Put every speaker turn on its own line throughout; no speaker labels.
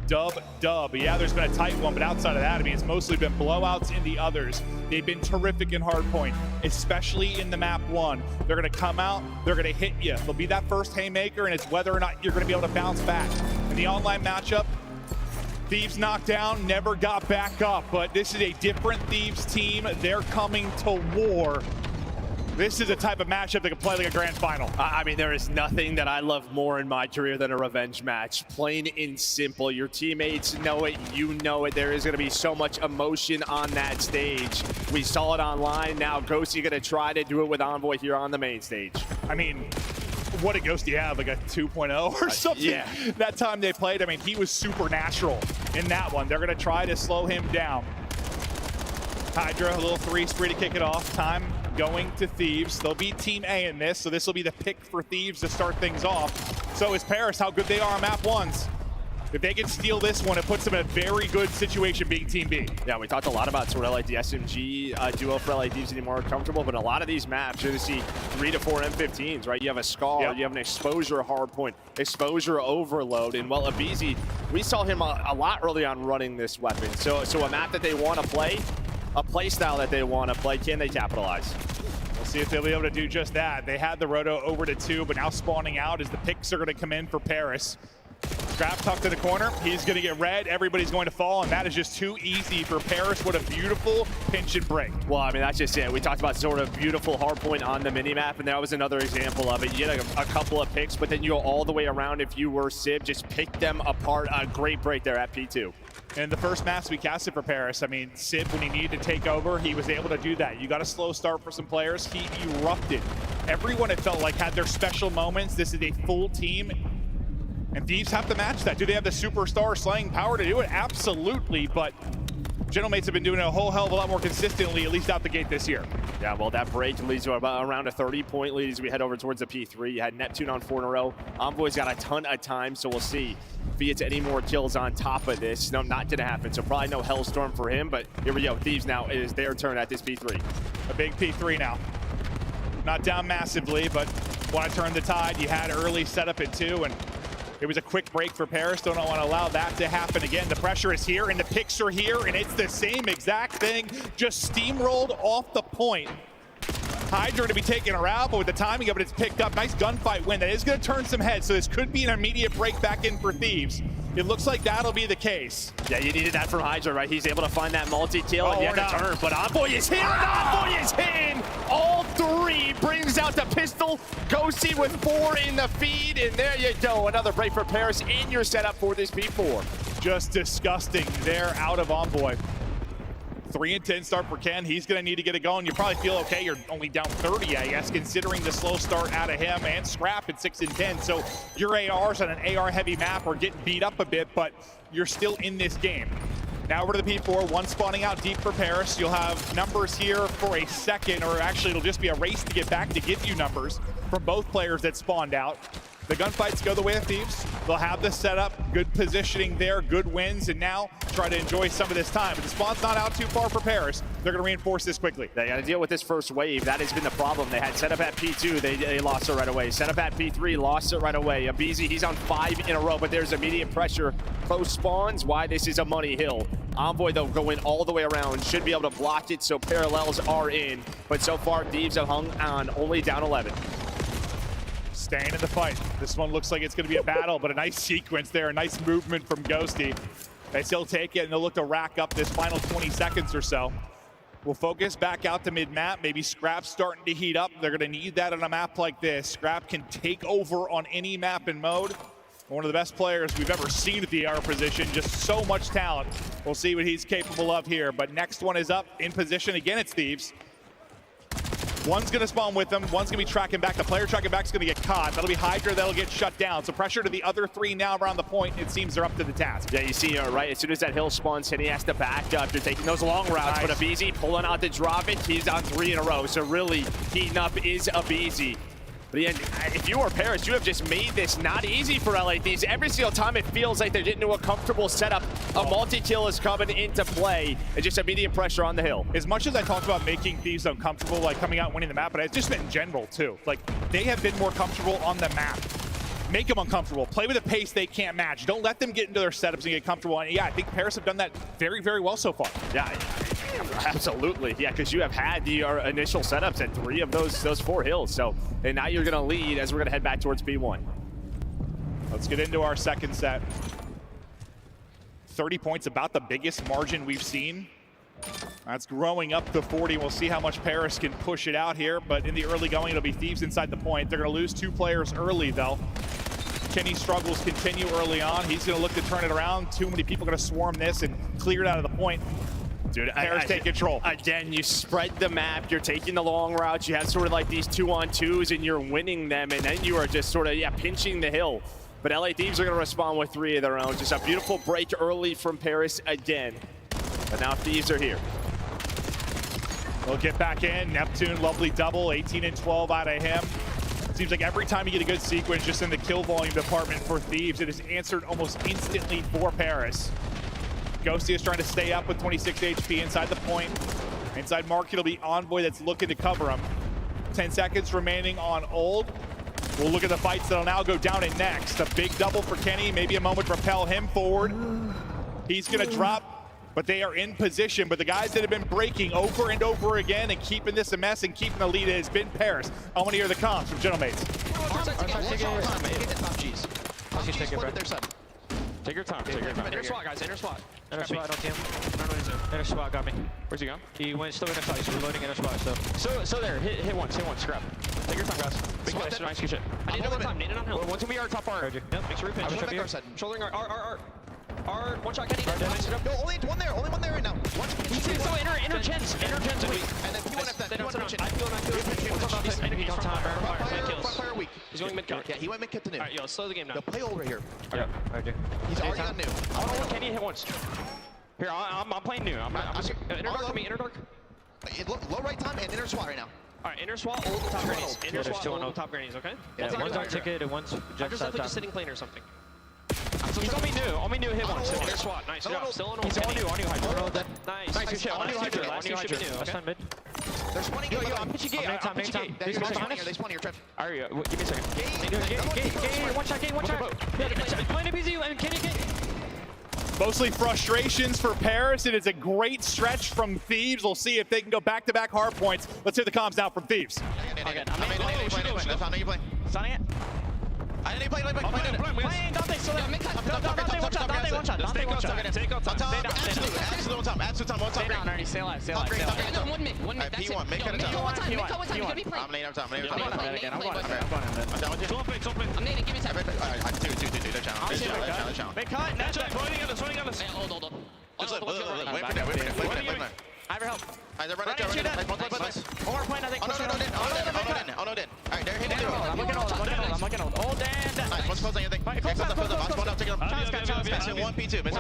dub. Yeah, there's been a tight one, but outside of that, I mean, it's mostly been blowouts in the others. They've been terrific in hardpoint, especially in the map 1. They're going to come out, they're going to hit you. They'll be that first haymaker, and it's whether or not you're going to be able to bounce back. In the online matchup, Thieves knocked down, never got back up, but this is a different Thieves team. They're coming to war. This is a type of matchup that can play like a grand final.
I mean, there is nothing that I love more in my career than a revenge match. Plain and simple. Your teammates know it, you know it. There is going to be so much emotion on that stage. We saw it online. Now Ghosty going to try to do it with Envoy here on the main stage.
I mean, what did Ghosty have, like a 2.0 or something?
Yeah.
That time they played, I mean, he was supernatural in that one. They're going to try to slow him down. Hydra, a little 3 spree to kick it off. Time going to Thieves. They'll be Team A in this, so this will be the pick for Thieves to start things off. So is Paris, how good they are on map 1s. If they can steal this one, it puts them in a very good situation being Team B.
Yeah, we talked a lot about sort of like the SMG duo for LA Thieves getting more comfortable, but a lot of these maps, you're going to see 3 to 4 M15s, right? You have a Scar,
yep.
You have an exposure hardpoint, exposure overload, and well, Abizi, we saw him a lot early on running this weapon. So a map that they want to play, a play style that they want to play, can they capitalize?
We'll see if they'll be able to do just that. They had the Roto over to 2, but now spawning out as the picks are going to come in for Paris. Scrap tucked to the corner. He's going to get red. Everybody's going to fall, and that is just too easy for Paris. What a beautiful pinch and break.
Well, I mean, that's just it. We talked about sort of beautiful hardpoint on the minimap, and that was another example of it. You had a couple of picks, but then you go all the way around. If you were Sib, just pick them apart. A great break there at P2.
And the first maps we casted for Paris, I mean, Sib, when he needed to take over, he was able to do that. You got a slow start for some players. He erupted. Everyone, it felt like, had their special moments. This is a full team. And Thieves have to match that. Do they have the superstar slaying power to do it? Absolutely, but Gentlemates have been doing it a whole hell of a lot more consistently, at least out the gate this year.
Yeah, well, that break leads to about around a 30-point lead as we head over towards the P3. You had Neptune on 4 in a row. Envoy's got a ton of time, so we'll see if he gets any more kills on top of this. No, not gonna happen, so probably no Hellstorm for him, but here we go. Thieves now, it is their turn at this P3.
A big P3 now. Not down massively, but want to turn the tide. You had early setup at 2, and it was a quick break for Paris. Don't want to allow that to happen again. The pressure is here, and the picks are here, and it's the same exact thing, just steamrolled off the point. Hydra to be taking her out, but with the timing of it, it's picked up. Nice gunfight win. That is going to turn some heads, so this could be an immediate break back in for Thieves. It looks like that'll be the case.
Yeah, you needed that from Hydra, right? He's able to find that multi-kill
Oh,
at the end of turn, but Envoy is hit! Envoy is hit! All 3 brings out the pistol. Ghosty with 4 in the feed, and there you go. Another break for Paris in your setup for this P4.
Just disgusting. They're out of Envoy. 3 and 10 start for Ken. He's going to need to get it going. You probably feel okay. You're only down 30, I guess, considering the slow start out of him and Scrap at 6 and 10. So your ARs on an AR-heavy map are getting beat up a bit, but you're still in this game. Now over to the P4, 1 spawning out deep for Paris. You'll have numbers here for a second, or actually it'll just be a race to get back to give you numbers from both players that spawned out. The gunfights go the way of Thieves. They'll have the setup, good positioning there, good wins, and now try to enjoy some of this time. But the spawn's not out too far for Paris. They're going to reinforce this quickly.
They got to deal with this first wave. That has been the problem. They had set up at P2. They lost it right away. Set up at P3, lost it right away. Abizi, he's on 5 in a row, but there's immediate pressure. Close spawns, why this is a money hill. Envoy, though, going all the way around. Should be able to block it, so parallels are in. But so far, Thieves have hung on, only down 11.
Staying in the fight. This one looks like it's going to be a battle, but a nice sequence there, a nice movement from Ghosty. They still take it, and they'll look to rack up this final 20 seconds or so. We'll focus back out to mid-map. Maybe Scrap's starting to heat up. They're going to need that on a map like this. Scrap can take over on any map and mode. One of the best players we've ever seen at the AR position. Just so much talent. We'll see what he's capable of here. But next one is up in position. Again, it's Thieves. One's going to spawn with them. One's going to be tracking back. The player tracking back is going to get caught. That'll be Hydra. That'll get shut down. So pressure to the other 3 now around the point. It seems they're up to the task.
Yeah, you see, right, as soon as that hill spawns, he has to back up. They're taking those long routes, nice. But Abizi pulling out to drop it. He's on 3 in a row. So really, heating up is Abizi. But again, if you were Paris, you have just made this not easy for LA Thieves. Every single time it feels like they're getting to a comfortable setup, a multi-kill is coming into play. It's just immediate pressure on the hill.
As much as I talked about making Thieves uncomfortable, like coming out and winning the map, but it's just been in general too. Like, they have been more comfortable on the map. make them uncomfortable. Play with a pace they can't match. Don't let them get into their setups and get comfortable. And yeah, I think Paris have done that very, very well so far.
Yeah, absolutely. Yeah, because you have had your initial setups at 3 of those 4 hills. So, and now you're going to lead as we're going to head back towards B1.
Let's get into our second set. 30 points, about the biggest margin we've seen. That's growing up to 40. We'll see how much Paris can push it out here, but in the early going, it'll be Thieves inside the point. They're going to lose 2 players early, though. Kenny's struggles continue early on. He's going to look to turn it around. Too many people are going to swarm this and clear it out of the point.
Dude,
Paris take control.
Again, you spread the map. You're taking the long routes. You have sort of like these 2-on-2s, and you're winning them, and then you are just sort of, pinching the hill. But LA Thieves are going to respond with 3 of their own. Just a beautiful break early from Paris again. But now Thieves are here.
They'll get back in. Neptune, lovely double, 18 and 12 out of him. Seems like every time you get a good sequence just in the kill volume department for Thieves, it is answered almost instantly for Paris. Ghosty is trying to stay up with 26 HP inside the point. Inside Mark, it'll be Envoy that's looking to cover him. 10 seconds remaining on Old. We'll look at the fights that'll now go down in next. A big double for Kenny, maybe a moment to propel him forward. He's gonna drop, but they are in position. But the guys that have been breaking over and over again and keeping this a mess and keeping the lead has been Paris. I want to hear the comms from Gentlemates.
Take your time, take your time.
Inner SWAT, guys, inner SWAT.
Inner SWAT, I don't see him.
Inner
SWAT got me.
Where's he going?
He went still inner SWAT, he's reloading inner SWAT, so there, hit once, scrap. Take your time, guys. Big nice, nice, good shit.
I need it on time, need it on hill.
One's gonna be our top bar. Yep, make sure we pinch.
Shouldering R. One shot, Kenny.
No, only one there right now.
He's so inner gens,
And then P1 F that, P1 F that.
I feel
Fire weak.
He's going mid-cut.
Yeah, he went mid-kit to new.
Alright, yo, slow the game down.
Yo, play old right here.
Yeah, I do.
He's already on new.
Oh, Kenny hit once. Here, I'm playing new. I'm
Inner dark for me, inner dark.
Low right time and inner SWAT right now.
Alright, inner SWAT, old top grannies. Inner SWAT, old top grannies, okay?
Yeah, one's on ticket and one's
I'm
just
just definitely just sitting plane or something.
He's on me new hit once.
Inner SWAT, nice job. Still on old.
He's on new Hydra.
Nice.
Nice, good shit. On new Hydra.
Last two should be new,
Last
okay?
time mid.
They're spawning.
Yo, I'm pitching gate. I'm pitching gate.
They spawn here, Trev.
Alright, give me a second.
Gate.
One shot. Play the BZ and Kenny.
Mostly frustrations for Paris, and it's a great stretch from Thieves. We'll see if they can go back-to-back hard points. Let's hear the comms now from Thieves.
Starting it.
I didn't play.
Playing Dante, so Dante, one shot.
Take out time.
Absolute time.
Stay down, Ernie. Stay alive.
One mid, that's it.
P1, make it a time.
One time, you're gonna be playing.
I'm laying up time. I'm
I'm going in.
I'm nading, give me time.
They're challenge.
Make cut.
Hold.
Wait for that.
I have your help.
They're running.
One more point, I think.
Oh, no, did. Alright, they're hitting through.
I'm looking old. Old and...
Nice, one's closing, I think.
Close.
I'm spawned out, taking them.
Challenge.
Missing 1P2.
Net.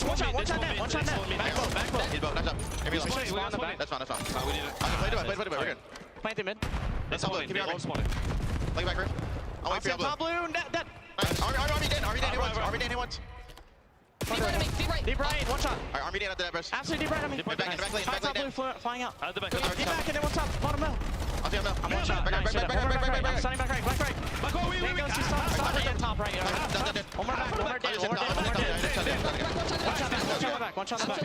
One shot net.
Back low. He's both, nice job. That's fine. Play to it, we're good.
Plant him in.
Let's hold it, keep your arm. Look back room. I'll wait for you.
Top blue. Net.
Nice, Army Dan hit once.
Deep right. One shot.
Alright, Army Dan after that, bro.
Absolutely deep right on me.
Back lane,
Top blue flying out.
Out the back.
Get back and then one top. Bottom middle.
I'll see him now.
I'm one shot.
Back.
I'm starting back right. Black right. There goes his top right. One more back. One shot back.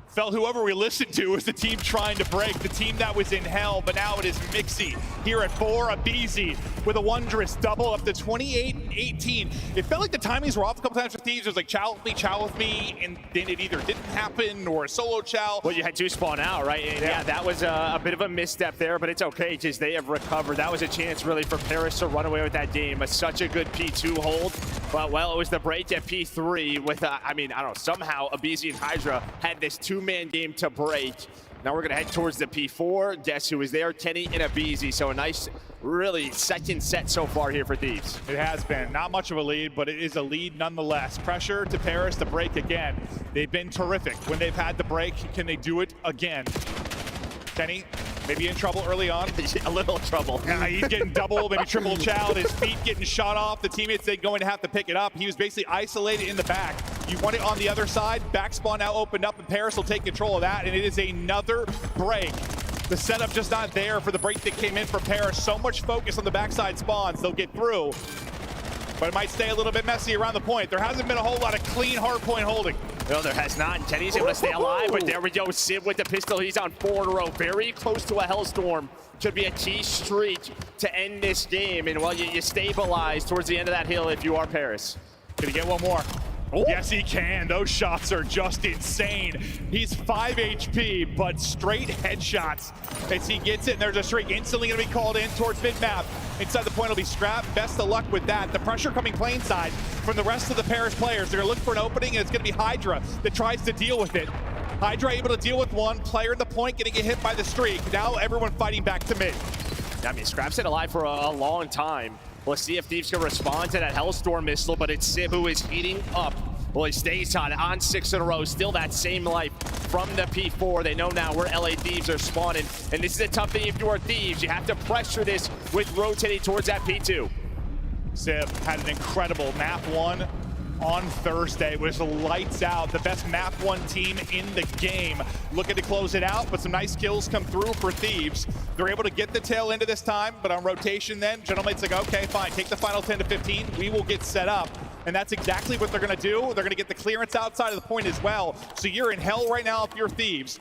Felt whoever we listened to was the team trying to break, the team that was in hell, but now it is Mixie here at 4, Abizi with a wondrous double up to 28-18. It felt like the timings were off a couple times for Thieves. It was like chow with me, and then it either didn't happen or a solo chow.
Well, you had 2 spawn out, right? And yeah, that was a bit of a misstep there, but it's okay, just they have recovered. That was a chance really for Paris to run away with that game. Such a good P2 hold, but well, it was the break at P3 with, I don't know, somehow Abizi and Hydra had this 2-man game to break. Now we're going to head towards the P4. Guess who is there? Kenny and Abizi. So a nice, really second set so far here for Thieves.
It has been. Not much of a lead, but it is a lead nonetheless. Pressure to Paris to break again. They've been terrific when they've had the break. Can they do it again? Kenny, maybe in trouble early on.
A little trouble.
Yeah, he's getting double, maybe triple chow. His feet getting shot off. The teammates they're going to have to pick it up. He was basically isolated in the back. You want it on the other side. Back spawn now opened up, and Paris will take control of that, and it is another break The setup just not there for the break that came in from Paris. So much focus on the backside spawns. They'll get through, but it might stay a little bit messy around the point. There hasn't been a whole lot of clean hard point holding.
No, there has not. And Kenny's able to stay alive, but there we go. Sid with the pistol. He's on 4 in a row. Very close to a Hellstorm. Could be a key streak to end this game. And, well, you stabilize towards the end of that hill if you are Paris.
Gonna get one more. Ooh. Yes, he can. Those shots are just insane. He's 5 HP, but straight headshots as he gets it, and there's a streak instantly going to be called in towards mid-map. Inside the point will be Scrap. Best of luck with that. The pressure coming plane side from the rest of the Paris players. They're going to look for an opening, and it's going to be Hydra that tries to deal with it. Hydra able to deal with one. Player in the point going to get hit by the streak. Now everyone fighting back to mid.
I mean, Scrap's been alive for a long time. Let's see if Thieves can respond to that Hellstorm missile, but it's Sib who is heating up. Well, he stays on 6 in a row. Still that same life from the P4. They know now where LA Thieves are spawning. And this is a tough thing if you are Thieves. You have to pressure this with rotating towards that P2.
Sib had an incredible map 1 on Thursday. It was lights out. The best map 1 team in the game. Looking to close it out, but some nice kills come through for Thieves. They're able to get the tail into this time, but on rotation then, Gentleman's like, okay, fine, take the final 10 to 15. We will get set up. And that's exactly what they're going to do. They're going to get the clearance outside of the point as well. So you're in hell right now if you're Thieves.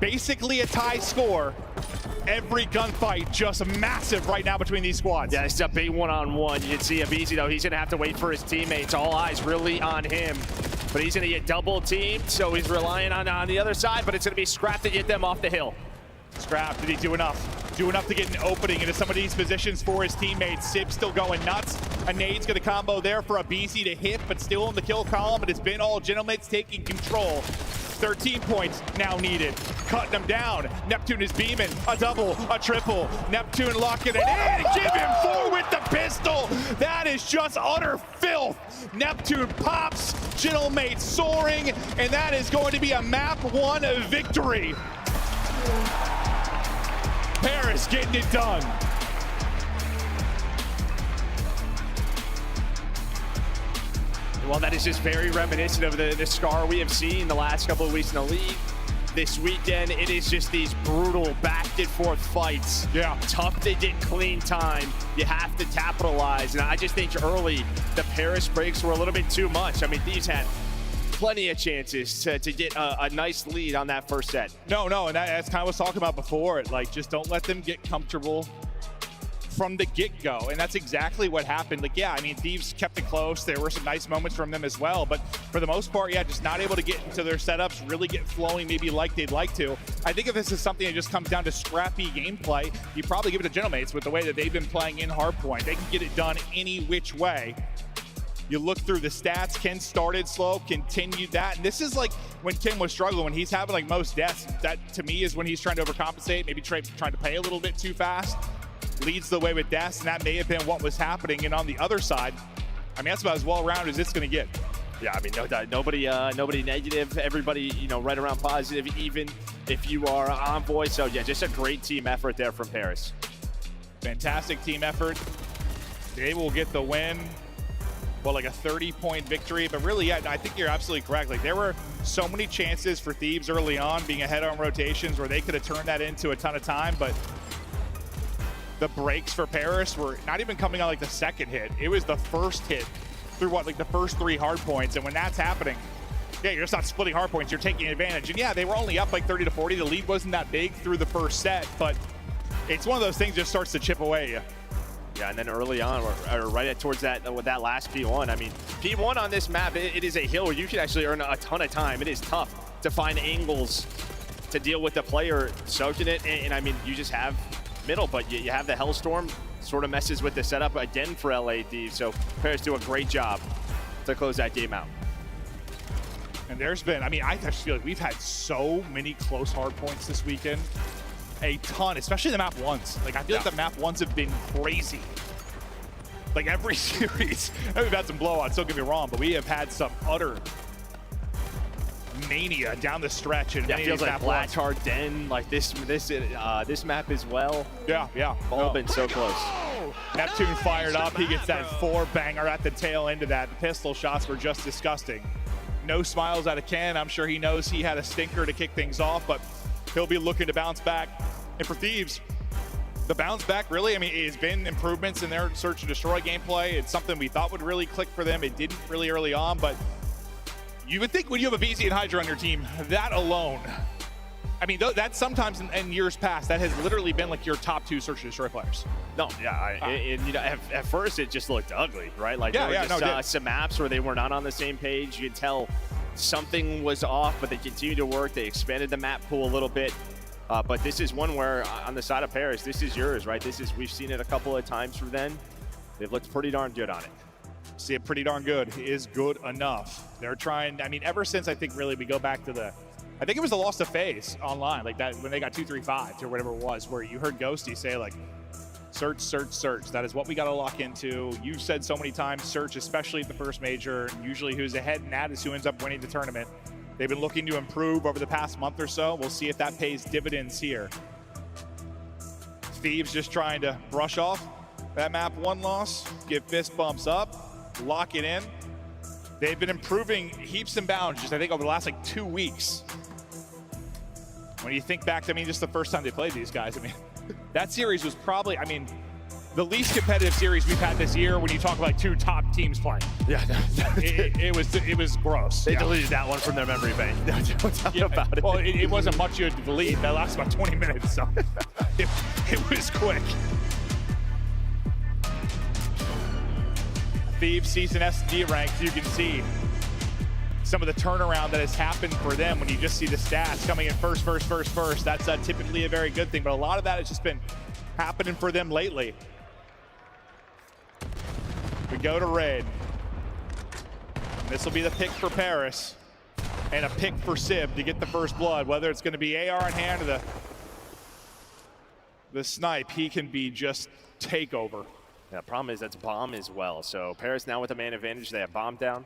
Basically a tie score. Every gunfight just massive right now between these squads.
Yeah, it's a big one-on-one. You can see Abizi, though, he's going to have to wait for his teammates. All eyes really on him. But he's going to get double teamed, so he's relying on the other side, but it's going to be Scrap to get them off the hill.
Scrap, did he do enough? Do enough to get an opening into some of these positions for his teammates. Sib still going nuts. A nade's going to combo there for Abizi to hit, but still in the kill column. It has been all Gentleman's taking control. 13 points now needed. Cutting them down. Neptune is beaming. A double, a triple. Neptune locking it in. Give him 4 with the pistol. That is just utter filth. Neptune pops. Gentlemate soaring. And that is going to be a map 1 victory. Paris getting it done.
Well, that is just very reminiscent of the scar we have seen the last couple of weeks in the league. This weekend, it is just these brutal back and forth fights.
Yeah.
Tough to get clean time. You have to capitalize. And I just think early, the Paris breaks were a little bit too much. I mean, Thieves had plenty of chances to get a nice lead on that first set.
No, and that's kind of what I was talking about before. Like, just don't let them get comfortable from the get-go, and that's exactly what happened. Like, yeah, I mean, Thieves kept it close. There were some nice moments from them as well, but for the most part, yeah, just not able to get into their setups, really get flowing maybe like they'd like to. I think if this is something that just comes down to scrappy gameplay, you probably give it to Gentlemates with the way that they've been playing in hardpoint. They can get it done any which way. You look through the stats, Ken started slow, continued that. And this is like when Ken was struggling, when he's having like most deaths, that to me is when he's trying to overcompensate, maybe trying to play a little bit too fast. Leads the way with deaths, and that may have been what was happening. And on the other side, I mean, that's about as well-rounded as it's going to get.
Yeah, I mean, no doubt. Nobody negative. Everybody, you know, right around positive, even if you are Envoy. So, yeah, just a great team effort there from Paris.
Fantastic team effort. They will get the win. Well, like a 30-point victory. But really, yeah, I think you're absolutely correct. Like, there were so many chances for Thieves early on, being ahead on rotations, where they could have turned that into a ton of time. But the breaks for Paris were not even coming on like the second hit. It was the first hit through what, like the first 3 hard points. And when that's happening, yeah, you're just not splitting hard points, you're taking advantage. And yeah, they were only up like 30 to 40. The lead wasn't that big through the first set, but it's one of those things that just starts to chip away at you.
Yeah, and then early on, or right towards that, with that last P1. I mean, P1 on this map, it is a hill where you can actually earn a ton of time. It is tough to find angles to deal with the player soaking it. And I mean, you just have middle, but you have the Hellstorm, sort of messes with the setup again for LA Thieves. So Paris do a great job to close that game out.
And there's been, I mean, I just feel like we've had so many close hard points this weekend. A ton, especially the map 1s. Like, I feel like the map 1s have been crazy. Like, every series, we've had some blowouts, don't get me wrong, but we have had some utter mania down the stretch. And
yeah, it feels like Black Card Den, like this map as well.
Yeah.
All been so close.
Neptune fired up. He gets that 4-banger at the tail end of that. The pistol shots were just disgusting. No smiles out of Ken. I'm sure he knows he had a stinker to kick things off, but he'll be looking to bounce back. And for Thieves, the bounce back really, I mean, it has been improvements in their search and destroy gameplay. It's something we thought would really click for them. It didn't really early on, but you would think when you have a BZ and Hydra on your team, that alone, I mean, that's sometimes in years past, that has literally been like your top 2 search and destroy players.
No, yeah, and you know, at first it just looked ugly, right? Like
Yeah,
there were
yeah,
just some maps where they were not on the same page. You could tell something was off, but they continued to work. They expanded the map pool a little bit. But this is one where, on the side of Paris, this is yours, right? We've seen it a couple of times for them. They've looked pretty darn good on it.
See it pretty darn good is good enough. They're trying, I mean, ever since I think really we go back to I think it was the loss of FaZe online, like that when they got 2-3-5 or whatever it was, where you heard Ghosty say like, search, search, search. That is what we got to lock into. You've said so many times, search, especially at the first major. Usually who's ahead in that is who ends up winning the tournament. They've been looking to improve over the past month or so. We'll see if that pays dividends here. Thieves just trying to brush off that map 1 loss, get fist bumps up, lock it in. They've been improving heaps and bounds just I think over the last like 2 weeks. When you think back to, I mean, just the first time they played these guys, I mean, that series was probably, I mean, the least competitive series we've had this year when you talk about 2 top teams playing.
Yeah,
it was gross.
They deleted that one from their memory bank. No doubt about it.
Well, it wasn't much you had to delete. That lasted about 20 minutes, so it was quick. Thieves season SD ranks, you can see some of the turnaround that has happened for them when you just see the stats coming in first. That's typically a very good thing, but a lot of that has just been happening for them lately. We go to Raid. This will be the pick for Paris and a pick for Sib to get the first blood, whether it's going to be AR in hand or the snipe. He can be just takeover.
Yeah, problem is that's bomb as well. So Paris now with a man advantage. They have bomb down.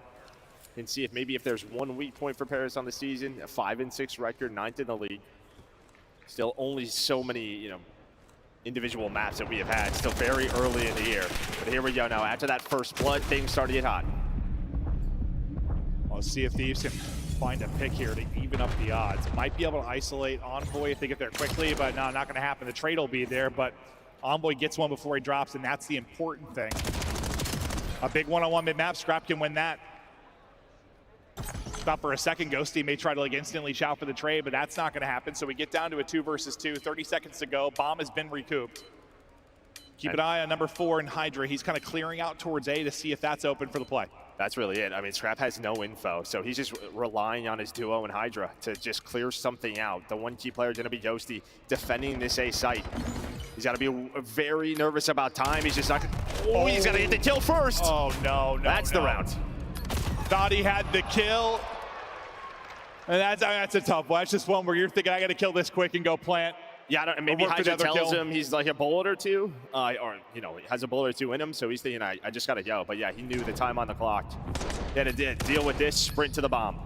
And see if maybe if there's one weak point for Paris on the season, a 5-6 record, 9th in the league. Still only so many, you know, individual maps that we have had. Still very early in the year. But here we go now. After that first blood, things start to get hot.
Let's see if Thieves can find a pick here to even up the odds. Might be able to isolate Envoy if they get there quickly, but no, not going to happen. The trade will be there, but Envoy gets one before he drops, and that's the important thing. A big one-on-one mid-map. Scrap can win that. Thought for a second Ghosty may try to like instantly shout for the trade, but that's not going to happen. So we get down to a 2 versus 2, 30 seconds to go. Bomb has been recouped. Keep an eye on number 4 in Hydra. He's kind of clearing out towards A to see if that's open for the play.
That's really it. I mean, Scrap has no info, so he's just relying on his duo and Hydra to just clear something out. The one key player is going to be Ghosty defending this A site. He's got to be very nervous about time. He's just not going to... Oh, he's got to get the kill first.
Oh, no.
That's the round.
Thought he had the kill. And that's a tough one. That's just one where you're thinking, I got to kill this quick and go plant.
Yeah, maybe Hydra tells him he's like a bullet or two, or, you know, he has a bullet or two in him, so he's thinking, I just got to go. But yeah, he knew the time on the clock. He had to deal with this, sprint to the bomb.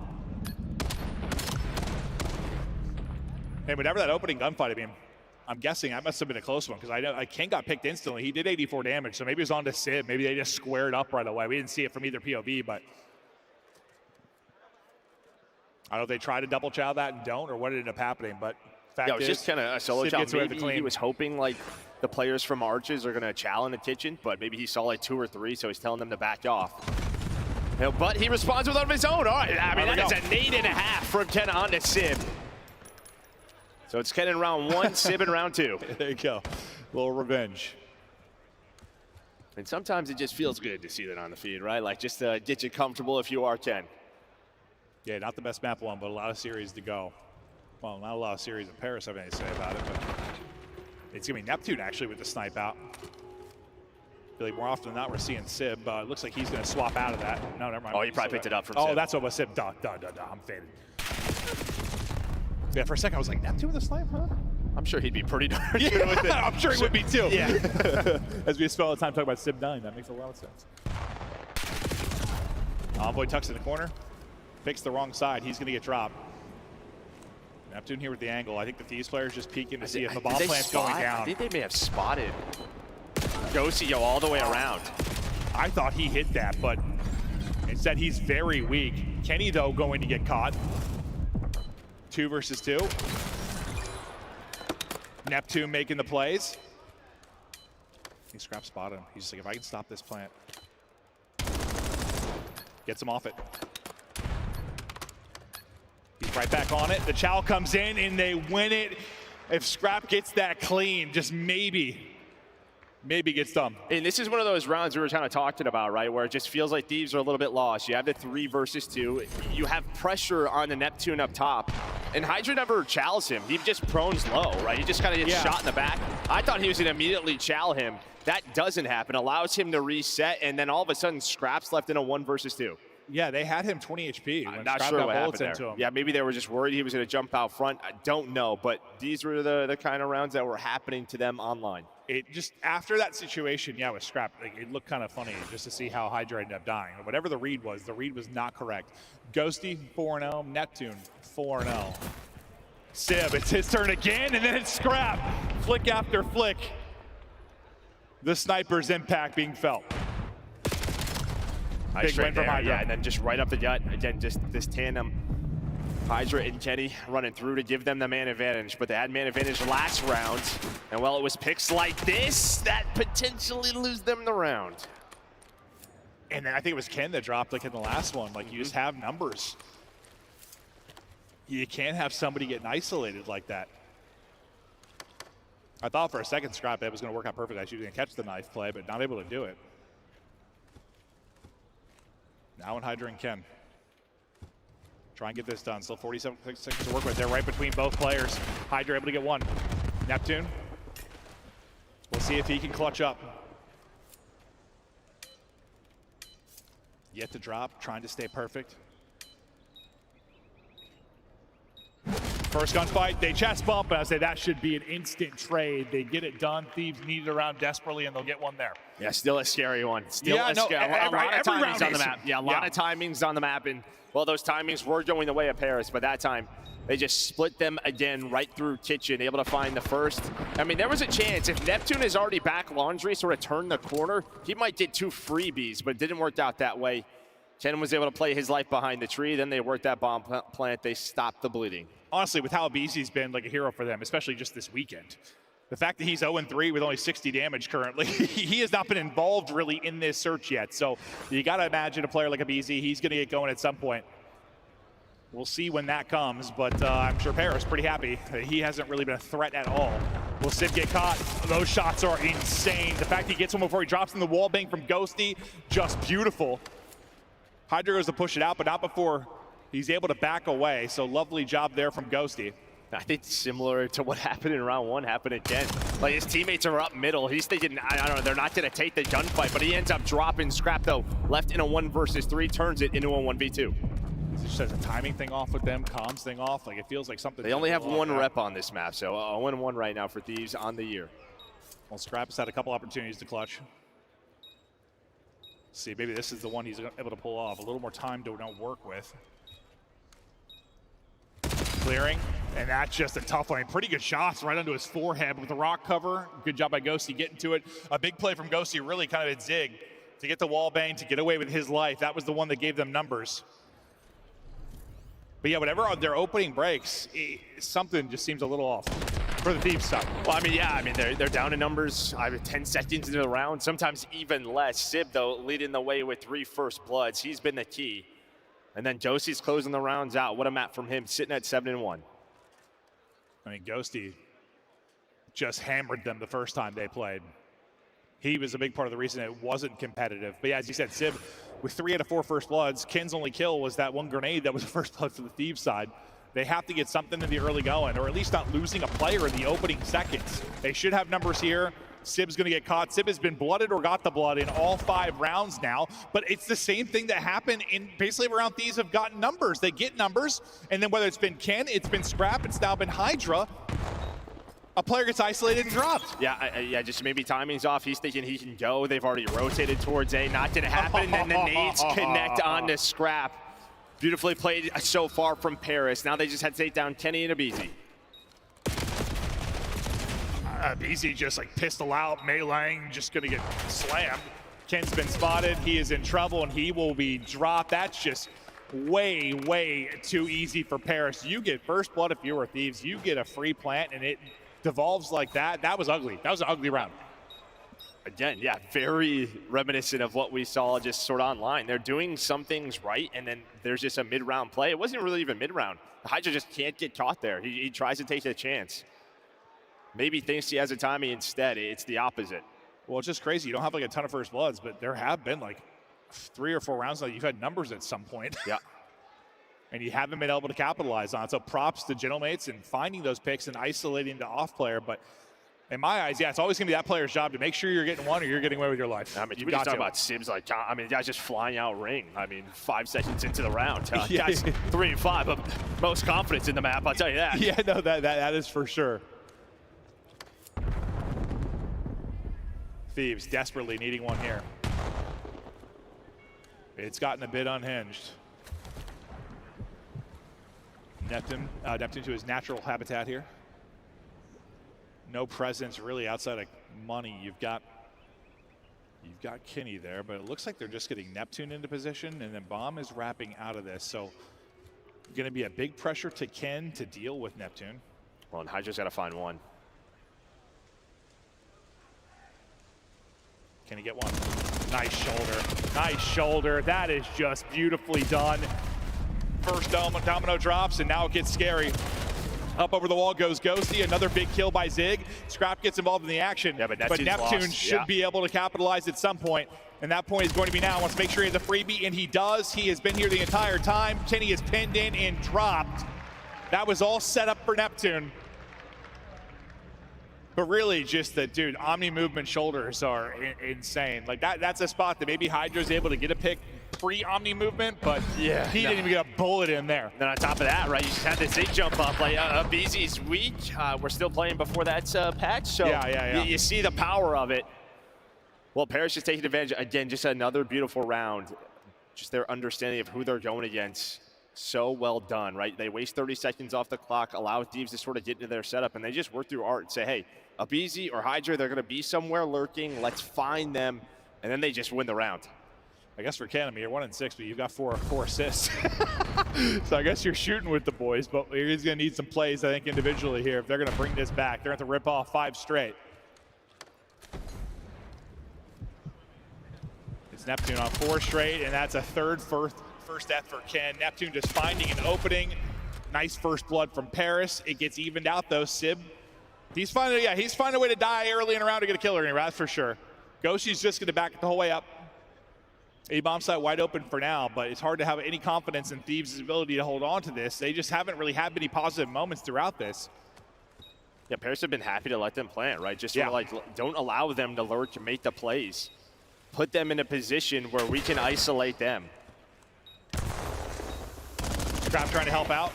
Hey, whatever that opening gunfight, I mean, I'm guessing that must have been a close one because I know King got picked instantly. He did 84 damage, so maybe it was on to Sib. Maybe they just squared up right away. We didn't see it from either POV, but I don't know if they try to double chow that and don't, or what ended up happening, but fact
yeah, it was just kind of a solo chow. Maybe
he
was hoping like the players from Arches are going to chow in the kitchen, but maybe he saw like 2 or 3, so he's telling them to back off. You know, but he responds with one of his own. All right, I mean, that is a nade and a half from Ken on to Sib. So it's Ken in round 1, Sib in round 2.
There you go. A little revenge.
And sometimes it just feels good to see that on the feed, right? Like just to get you comfortable if you are Ken.
Yeah, not the best map one, but a lot of series to go. Well, not a lot of series in Paris, I have anything to say about it, but it's going to be Neptune actually with the snipe out. I feel like more often than not we're seeing Sib. It looks like he's going to swap out of that. No, never mind.
Oh, he probably picked it up from
Sib.
Oh,
that's what was Sib. Duh, I'm faded. Yeah, for a second I was like, Neptune with the snipe, huh?
I'm sure he'd be pretty darn good with it.
I'm sure he would be too.
Yeah.
As we spend all the time talking about Sib 9, that makes a lot of sense. Envoy tucks in the corner. Picks the wrong side. He's going to get dropped. Neptune here with the angle. I think the Thieves players just peeking to see if the bomb plant's going down.
I think they may have spotted Ghosty go all the way around.
I thought he hit that, but instead he's very weak. Kenny, though, going to get caught. 2 versus 2. Neptune making the plays. He Scrap spotted him. He's just like, if I can stop this plant. Gets him off it. He's right back on it. The Chow comes in and they win it. If Scrap gets that clean, just maybe gets done.
And this is one of those rounds we were kind of talking about, right? Where it just feels like Thieves are a little bit lost. You have the 3 versus 2. You have pressure on the Neptune up top. And Hydra never chows him. He just prones low, right? He just kind of gets shot in the back. I thought he was going to immediately chow him. That doesn't happen. Allows him to reset, and then all of a sudden, Scrap's left in a 1 versus 2.
Yeah, they had him 20 HP.
I'm not sure what happened there. Yeah, maybe they were just worried he was going to jump out front. I don't know, but these were the kind of rounds that were happening to them online.
It just, after that situation, yeah, with Scrap, like, it looked kind of funny just to see how Hydra ended up dying. Whatever the read was not correct. Ghosty, 4-0. Neptune, 4-0. Sib, it's his turn again, and then it's Scrap. Flick after flick. The sniper's impact being felt.
Big win from Hydra. Yeah, and then just right up the gut. Again, just this tandem. Hydra and Kenny running through to give them the man advantage, but they had man advantage last round. And well, it was picks like this that potentially lose them the round.
And then I think it was Ken that dropped like in the last one. Like, you just have numbers. You can't have somebody getting isolated like that. I thought for a second Scrap that was going to work out perfectly. She was going to catch the knife play, but not able to do it. Now in Hydra and Ken. Try and get this done. Still 47 seconds to work with. They're right between both players. Hydra able to get one. Neptune. We'll see if he can clutch up. Yet to drop, trying to stay perfect. First gunfight, they chest bump, and I say that should be an instant trade. They get it done. Thieves need it around desperately, and they'll get one there.
Yeah, still a scary one. Still a lot of timings on the map. Yeah, a lot of timings on the map, and well, those timings were going the way of Paris, but that time they just split them again right through Kitchen, able to find the first. I mean, there was a chance if Neptune is already back laundry, sort of turned the corner, he might get 2 freebies, but it didn't work out that way. Ken was able to play his life behind the tree. Then they worked that bomb plant. They stopped the bleeding.
Honestly, with how Beezy's been like a hero for them, especially just this weekend. The fact that he's 0-3 with only 60 damage currently, he has not been involved really in this search yet. So you got to imagine a player like a Beezy, he's going to get going at some point. We'll see when that comes, but I'm sure Paris pretty happy. He hasn't really been a threat at all. Will Sid get caught? Those shots are insane. The fact he gets one before he drops in the wall bang from Ghosty, just beautiful. Hydra goes to push it out, but not before he's able to back away. So lovely job there from Ghosty.
I think similar to what happened in round 1 happened again. Like, his teammates are up middle. He's thinking, I don't know, they're not going to take the gunfight, but he ends up dropping Scrap, though. Left in a 1 versus 3, turns it into a 1v2.
Is it just a timing thing off with them, comms thing off? Like, it feels like something.
They only have 1 rep on this map, so 0-1 right now for Thieves on the year.
Well, Scrap's had a couple opportunities to clutch. See, maybe this is the one he's able to pull off. A little more time to work with. Clearing, and that's just a tough one. Pretty good shots right onto his forehead with the rock cover. Good job by Ghosty getting to it. A big play from Ghosty, really kind of a zig to get the wall bang, to get away with his life. That was the one that gave them numbers. But yeah, whatever their opening breaks, something just seems a little off for the Thieves side.
Well, I mean, yeah, they're down in numbers. 10 seconds into the round, sometimes even less. Sib, though, leading the way with 3 first bloods. He's been the key. And then Ghosty's closing the rounds out. What a map from him, sitting at 7-1.
I mean, Ghosty just hammered them the first time they played. He was a big part of the reason it wasn't competitive. But yeah, as you said, Sib, with 3 out of 4 first bloods, Ken's only kill was that 1 grenade that was a first blood for the Thieves side. They have to get something in the early going, or at least not losing a player in the opening seconds. They should have numbers here. Sib's going to get caught. Sib has been blooded or got the blood in all 5 rounds now, but it's the same thing that happened in basically around Thieves have gotten numbers. They get numbers, and then whether it's been Ken, it's been Scrap, it's now been Hydra, a player gets isolated and dropped.
Yeah, just maybe timing's off. He's thinking he can go. They've already rotated towards A. Not going to happen, and then the nades connect onto Scrap. Beautifully played so far from Paris. Now they just had to take down Kenny and Abizi.
Abizi just like pistol out, meleeing, just gonna get slammed. Ken's been spotted, he is in trouble, and he will be dropped. That's just way too easy for Paris. You get first blood if you were Thieves, you get a free plant, and devolves like that, that was ugly. That was an ugly round.
Again, yeah, very reminiscent of what we saw just sort of online. They're doing some things right, and then there's just a mid-round play. It wasn't really even mid-round. The Hydra just can't get caught there. He tries to take a chance. Maybe thinks he has a timing instead. It's the opposite.
Well, it's just crazy. You don't have like a ton of first bloods, but there have been like 3 or 4 rounds that you've had numbers at some point.
Yeah.
And you haven't been able to capitalize on it. So props to Gentlemates and finding those picks and isolating the off player. But in my eyes, yeah, it's always going to be that player's job to make sure you're getting one or you're getting away with your life.
I mean, you talk about Sibs like, I mean, guys just flying out ring. I mean, 5 seconds into the round. Guys 3 and 5, but most confidence in the map, I'll tell you that.
Yeah, no, that is for sure. Thieves desperately needing one here. It's gotten a bit unhinged. Neptune to his natural habitat here. No presence really outside of money. You've got Kinney there, but it looks like they're just getting Neptune into position, and then Bomb is wrapping out of this. So going to be a big pressure to Ken to deal with Neptune.
Well, and Hydra's got to find one.
Can he get one? Nice shoulder. Nice shoulder. That is just beautifully done. First domino drops, and now it gets scary. Up over the wall goes Ghosty. Another big kill by Zig. Scrap gets involved in the action.
Yeah, but
Neptune
lost.
should be able to capitalize at some point. And that point is going to be now. Wants to make sure he has a freebie, and he does. He has been here the entire time. Kenny is pinned in and dropped. That was all set up for Neptune. But really, just that, dude, Omni movement shoulders are insane. Like, that's a spot that maybe Hydra's able to get a pick pre-Omni movement, but yeah, he didn't even get a bullet in there.
Then on top of that, right, you just had the Zig jump up. Like, BZ's weak. We're still playing before that's patch, so you see the power of it. Well, Paris is taking advantage. Again, just another beautiful round. Just their understanding of who they're going against. So well done, right? They waste 30 seconds off the clock, allow Thieves to sort of get into their setup, and they just work through art and say, hey, a BZ or Hydra, they're going to be somewhere lurking. Let's find them, and then they just win the round.
I guess for Ken, I mean, you're 1 and 6, but you've got four assists. So I guess you're shooting with the boys, but he's going to need some plays, I think, individually here. If they're going to bring this back, they're going to have to rip off 5 straight. It's Neptune on 4 straight, and that's a third first death for Ken. Neptune just finding an opening. Nice first blood from Paris. It gets evened out, though. Sib, he's finding a way to die early in a round to get a killer anyway, that's for sure. Ghosty's just going to back it the whole way up. A-bomb site wide open for now, but it's hard to have any confidence in Thieves' ability to hold on to this. They just haven't really had many positive moments throughout this.
Yeah, Paris have been happy to let them plant, right? Just sort of like, don't allow them to lurk and make the plays. Put them in a position where we can isolate them.
Trap trying to help out.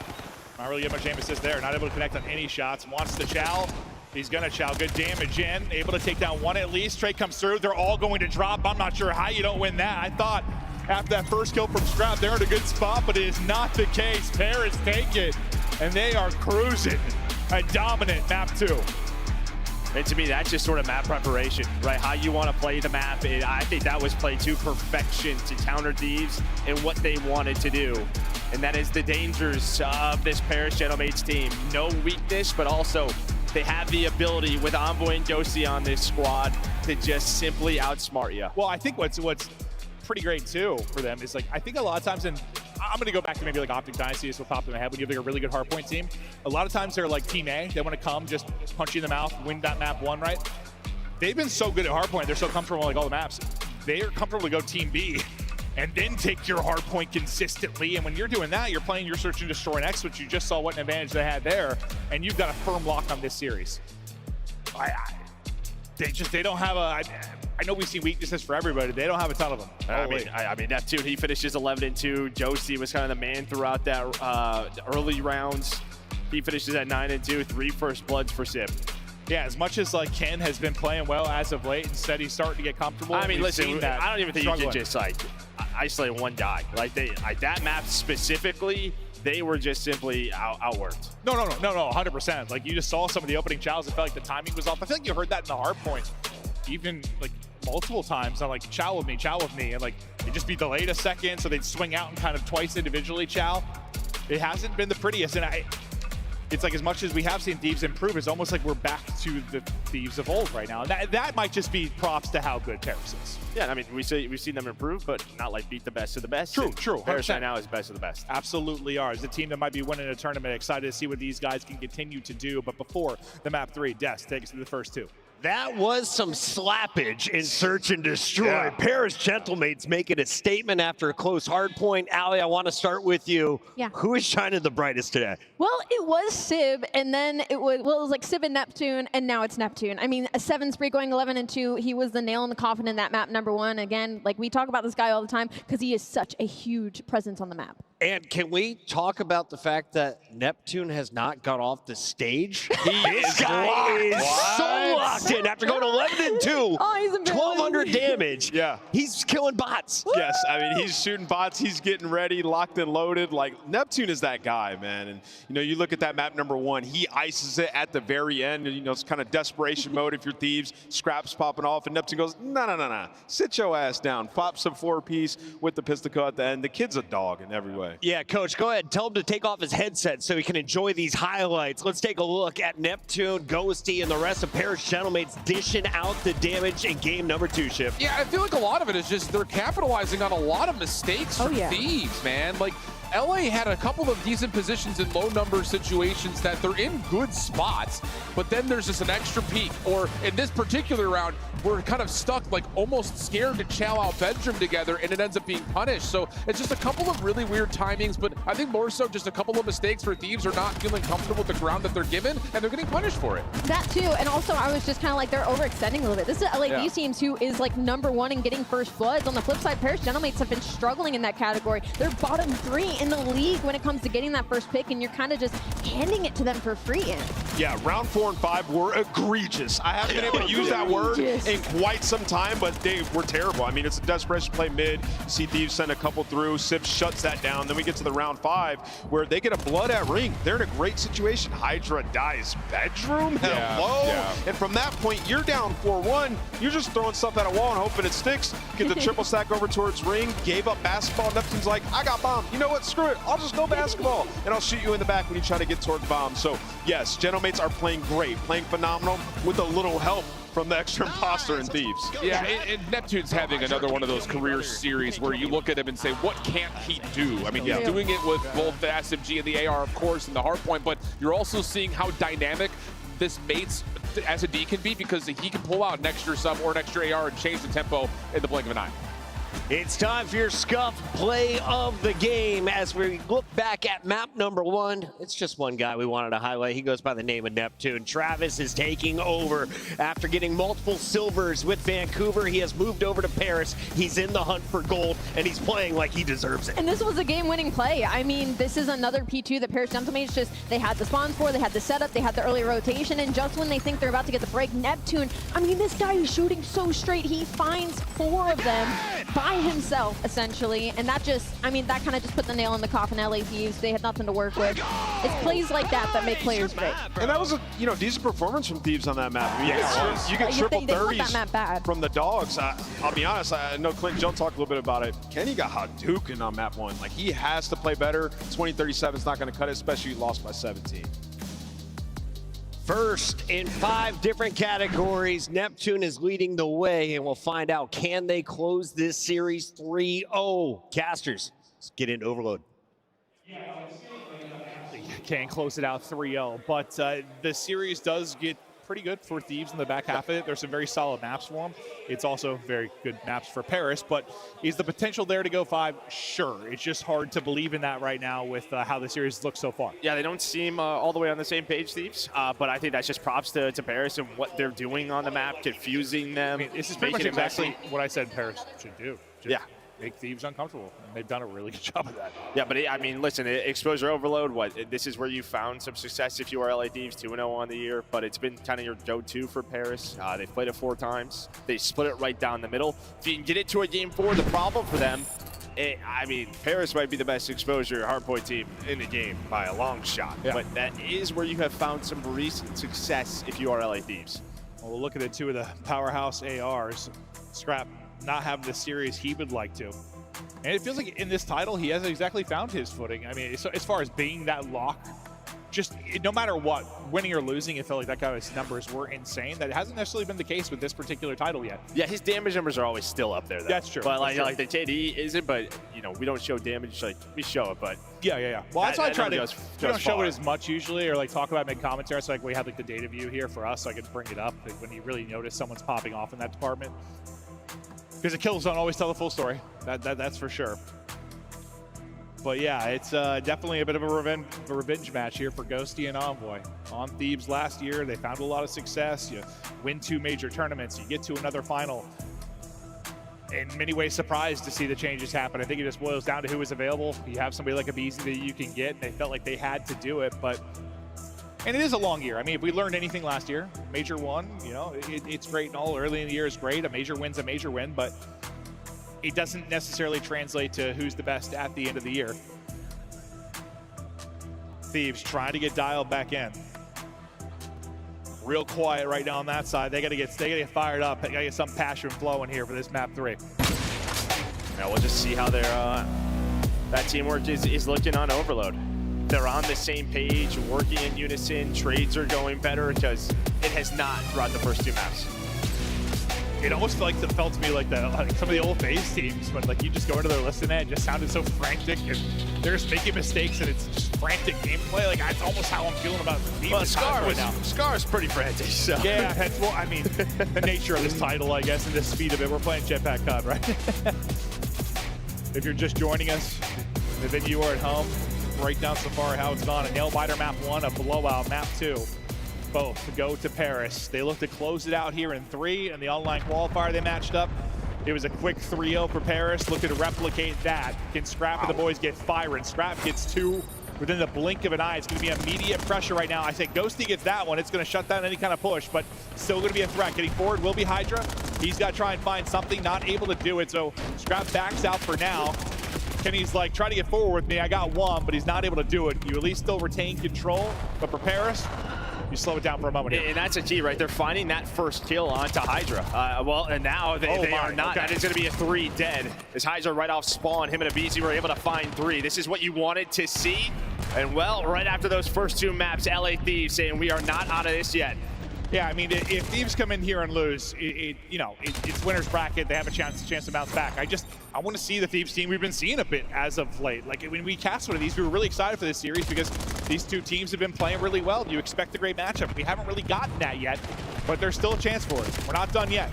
Not really get much aim assist there. Not able to connect on any shots. Wants to chow. He's going to chow. Good damage in. Able to take down one at least. Trey comes through. They're all going to drop. I'm not sure how you don't win that. I thought after that first kill from Scrap, they're in a good spot, but it is not the case. Paris take it, and they are cruising. A dominant map 2.
And to me, that's just sort of map preparation, right? How you want to play the map. I think that was played to perfection to counter Thieves and what they wanted to do. And that is the dangers of this Paris Gentlemates team. No weakness, but also they have the ability with Envoy and Ghosty on this squad to just simply outsmart you.
Well, I think what's pretty great too for them is, like, I think a lot of times, and I'm going to go back to maybe like Optic Dynasty, this will pop in my head when you have like a really good hardpoint team. A lot of times they're like Team A. They want to come, just punch you in the mouth, win that map 1, right? They've been so good at hardpoint. They're so comfortable with like all the maps. They are comfortable to go Team B and then take your hardpoint consistently. And when you're doing that, you're playing your Search and Destroy next, which you just saw what an advantage they had there. And you've got a firm lock on this series. They don't have a... I know we see weaknesses for everybody. They don't have a ton of them.
I mean, Neptune, he finishes 11-2. Ghosty was kind of the man throughout that early rounds. He finishes at 9-2, 3 first bloods for Sib.
Yeah, as much as like Ken has been playing well as of late, instead he's starting to get comfortable.
I mean, listen, I don't even think you can just like isolate one guy. Like that map specifically, they were just simply outworked.
No, 100%. Like, you just saw some of the opening chows. It felt like the timing was off. I feel like you heard that in the hard point, even like multiple times. I'm like, chow with me, and like it'd just be delayed a second, so they'd swing out and kind of twice individually chow. It hasn't been the prettiest, and it's like as much as we have seen Thieves improve, it's almost like we're back to the Thieves of old right now. And that might just be props to how good Paris is.
Yeah, I mean, we've seen them improve, but not like beat the best of the best.
True,
And
true.
Paris
100%.
right now is best of the best.
Absolutely are. It's a team that might be winning a tournament. Excited to see what these guys can continue to do. But before the map 3, Des, take us to the first 2.
That was some slappage in Search and Destroy.
Yeah.
Paris Gentlemates making a statement after a close hard point. Allie, I want to start with you.
Yeah.
Who is shining the brightest today?
Well, it was Sib, and then it was like Sib and Neptune, and now it's Neptune. I mean, a 7 spree going 11-2. He was the nail in the coffin in that map #1. Again, like we talk about this guy all the time because he is such a huge presence on the map.
And can we talk about the fact that Neptune has not got off the stage? This guy is so locked in after going 11-2.
Oh, he's a
1,200 damage.
Yeah.
He's killing bots.
Yes, I mean, he's shooting bots, he's getting ready, locked and loaded. Like, Neptune is that guy, man. And, you know, you look at that map #1, he ices it at the very end. And, you know, it's kind of desperation mode if you're Thieves, scraps popping off, and Neptune goes, no. Sit your ass down. Pops some 4-piece with the pistol at the end. The kid's a dog in every way.
Yeah, Coach, go ahead. Tell him to take off his headset so he can enjoy these highlights. Let's take a look at Neptune, Ghosty, and the rest of Paris Gentlemates dishing out the damage in game #2, Ship.
Yeah, I feel like a lot of it is just they're capitalizing on a lot of mistakes from Thieves, man. Like, LA had a couple of decent positions in low number situations that they're in good spots, but then there's just an extra peak. Or in this particular round, we're kind of stuck, like almost scared to chow out bedroom together, and it ends up being punished. So it's just a couple of really weird timings, but I think more so just a couple of mistakes where Thieves are not feeling comfortable with the ground that they're given, and they're getting punished for it.
That too, and also I was just kind of like they're overextending a little bit. This is LA
Yeah.
Thieves teams who is like #1 in getting first bloods. On the flip side, Paris Gentlemates have been struggling in that category. They're bottom 3 in the league when it comes to getting that first pick, and you're kind of just handing it to them for free.
Yeah, round 4 and 5 were egregious. I haven't been able to use that word in quite some time, but they were terrible. I mean, it's a desperation play mid. You see Thieves send a couple through. Sib shuts that down. Then we get to the round 5 where they get a blood at ring. They're in a great situation. Hydra dies bedroom. Hello.
Yeah.
And from that point, you're down 4-1. You're just throwing stuff at a wall and hoping it sticks. Get the triple stack over towards ring. Gave up basketball. Neptune's like, I got bomb. You know what? Screw it. I'll just go basketball, and I'll shoot you in the back when you try to get towards bomb. So, yes, Gentlemates are playing great, playing phenomenal with a little help from the extra imposter and Thieves.
Yeah, and Neptune's having another one of those career series where you look at him and say, what can't he do? I mean, he's doing it with both the SMG and the AR, of course, and the hard point, but you're also seeing how dynamic this Mates as a D can be, because he can pull out an extra sub or an extra AR and change the tempo in the blink of an eye.
It's time for your Scuff play of the game as we look back at map #1. It's just one guy we wanted to highlight. He goes by the name of Neptune. Travis is taking over after getting multiple silvers with Vancouver. He has moved over to Paris. He's in the hunt for gold, and he's playing like he deserves it.
And this was a game-winning play. I mean, this is another P2 that Paris Gentlemates just, they had the spawns for, they had the setup, they had the early rotation, and just when they think they're about to get the break, Neptune, I mean, this guy is shooting so straight. He finds 4 of them by himself, essentially, and that just, I mean, that kind of just put the nail in the coffin. LA Thieves, they had nothing to work with. It's plays like that that make players great.
And that was a decent performance from Thieves on that map. I mean, you get triple
they want that
30s
map bad.
from the dogs. I'll be honest, I know Clint and Joe talked a little bit about it. Kenny got Hadouken on map 1. Like, he has to play better. 20-37 is not going to cut it, especially lost by 17.
First in 5 different categories, Neptune is leading the way, and we'll find out, can they close this series 3-0? Casters, let's get into Overload.
Can't close it out 3-0, but the series does get pretty good for Thieves in the back half of it. There's some very solid maps for them. It's also very good maps for Paris, but is the potential there to go 5? Sure. It's just hard to believe in that right now with how the series looks so far.
Yeah, they don't seem all the way on the same page, Thieves, but I think that's just props to Paris and what they're doing on the map, confusing them.
I mean, this is pretty much exactly what I said Paris should do. Just make Thieves uncomfortable, and they've done a really good job of that.
Yeah, but I mean, listen, exposure overload, this is where you found some success if you are LA Thieves, 2-0 on the year, but it's been kind of your go-to for Paris. They've played it 4 times. They split it right down the middle. If you can get it to a game 4, the problem for them, I mean, Paris might be the best exposure hardpoint team in the game by a long shot, but that is where you have found some recent success if you are LA Thieves.
Well, we'll look at the 2 of the powerhouse ARs. Scrap not having the series he would like to. And it feels like in this title, he hasn't exactly found his footing. I mean, so as far as being that lock, just no matter what, winning or losing, it felt like that guy's numbers were insane. That hasn't necessarily been the case with this particular title yet.
Yeah, his damage numbers are always still up there, though.
That's true.
But
That's
like the KD isn't, but you know, we don't show damage, like we show it, but
yeah. Well, that's why I try to we don't show
far.
it as much usually, or like talk about mid commentary. So like we had like the data view here for us, so I could bring it up like, when you really notice someone's popping off in that department. Because the kills don't always tell the full story. That's for sure. But yeah, it's definitely a bit of a revenge match here for Ghosty and Envoy. On Thieves last year, they found a lot of success. You win 2 major tournaments, you get to another final. In many ways, surprised to see the changes happen. I think it just boils down to who was available. You have somebody like a Beezy that you can get, and they felt like they had to do it. And it is a long year. I mean, if we learned anything last year, Major 1, you know, it's great and all. Early in the year is great. A major win's a major win, but it doesn't necessarily translate to who's the best at the end of the year. Thieves trying to get dialed back in. Real quiet right now on that side. They gotta get fired up. They gotta get some passion flowing here for this map 3.
Now we'll just see how that teamwork is looking on Overload. They're on the same page, working in unison. Trades are going better because it has not throughout the first 2 maps.
It almost felt to me like some of the old FaZe teams, but like you just go into their list and it just sounded so frantic, and they're just making mistakes, and it's just frantic gameplay. Like that's almost how I'm feeling about the team.
Well, Scar's pretty frantic. So.
Yeah, well, I mean, the nature of this title, I guess, and the speed of it. We're playing Jetpack COD, right? If you're just joining us, the video or at home, break down so far how it's gone. A nail-biter map 1, a blowout map 2. Both go to Paris. They look to close it out here in 3, and the online qualifier they matched up. It was a quick 3-0 for Paris, looking to replicate that. Can Scrap and the boys get firing? Scrap gets 2 within the blink of an eye. It's going to be immediate pressure right now. I say Ghosty gets that one. It's going to shut down any kind of push, but still going to be a threat. Getting forward will be Hydra. He's got to try and find something, not able to do it, so Scrap backs out for now. Kenny's like, try to get forward with me. I got 1, but he's not able to do it. You at least still retain control, but for Paris, you slow it down for a moment here.
And that's a key, right? They're finding that first kill onto Hydra. Well, and now they are not. Okay. That is going to be a 3 dead. As Hydra right off spawn, him and Abizi were able to find 3. This is what you wanted to see. And well, right after those first 2 maps, LA Thieves saying we are not out of this yet.
Yeah, I mean, if Thieves come in here and lose, it's winner's bracket. They have a chance to bounce back. I want to see the Thieves team we've been seeing a bit as of late. Like when we cast one of these, we were really excited for this series because these 2 teams have been playing really well. You expect a great matchup. We haven't really gotten that yet, but there's still a chance for it. We're not done yet.